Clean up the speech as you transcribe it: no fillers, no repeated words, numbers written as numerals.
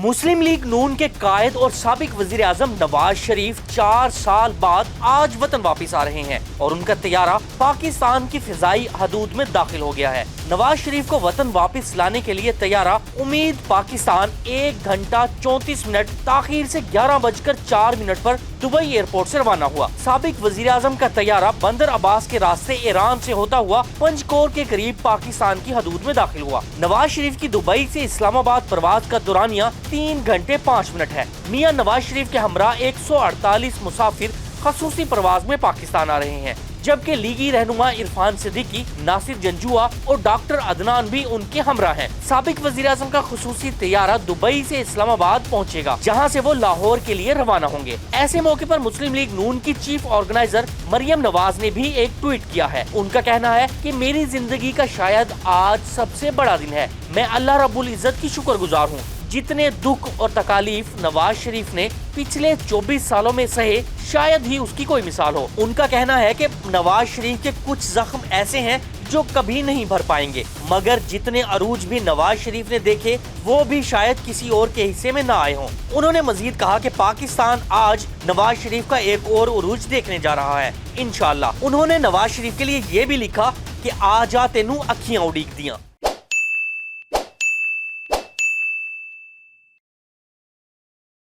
मुस्लिम league नून के कायद और साबिक वजीर आजम नवाज शरीफ 4 साल बाद आज वतन वापस आ रहे हैं और उनका तैयारा पाकिस्तान की फिजाई हदूद में दाखिल हो गया है। नवाज शरीफ को वतन वापस लाने के लिए तैयारा उम्मीद पाकिस्तान 1 घंटा 34 मिनट ताखीर से 11:04 पर दुबई एयरपोर्ट से रवाना हुआ। साबिक वजीर आजम का तैयारा बंदर अब्बास के रास्ते ईरान से होता हुआ पंजकोर के करीब पाकिस्तान की हदूद में दाखिल हुआ। नवाज शरीफ की दुबई से इस्लामाबाद परवाज का दुरानिया 3 घंटे 5 मिनट है। मियां नवाज शरीफ के हमरा 148 मुसाफिर खसूसी परवाज में पाकिस्तान आ रहे हैं, जबकि लीगी रहनुमा इरफान सिद्दीकी, नासिर जंजुआ और डॉक्टर अदनान भी उनके हमरा हैं। साबिक वजीर आजम का खुसूसी तैयारा दुबई से इस्लामाबाद पहुंचेगा, जहां से वो लाहौर के लिए रवाना होंगे। ऐसे मौके पर मुस्लिम लीग नून की चीफ ऑर्गेनाइजर मरियम नवाज ने भी एक ट्वीट किया है। उनका कहना है कि मेरी जिंदगी का शायद आज सबसे बड़ा दिन है। मैं अल्लाह रब्बुल इज्जत की शुक्रगुजार हूँ। जितने दुख और तकालीफ नवाज शरीफ ने पिछले 24 सालों में सहे, शायद ही उसकी कोई मिसाल हो। उनका कहना है कि नवाज शरीफ के कुछ जख्म ऐसे हैं जो कभी नहीं भर पाएंगे, मगर जितने अरूज भी नवाज शरीफ ने देखे वो भी शायद किसी और के हिस्से में ना आए हों। उन्होंने मजीद कहा कि पाकिस्तान आज नवाज शरीफ का एक और अरूज देखने जा रहा है इंशाअल्लाह। उन्होंने नवाज शरीफ के लिए ये भी लिखा कि आ जा तेनू अखियां उड़ीक दियां।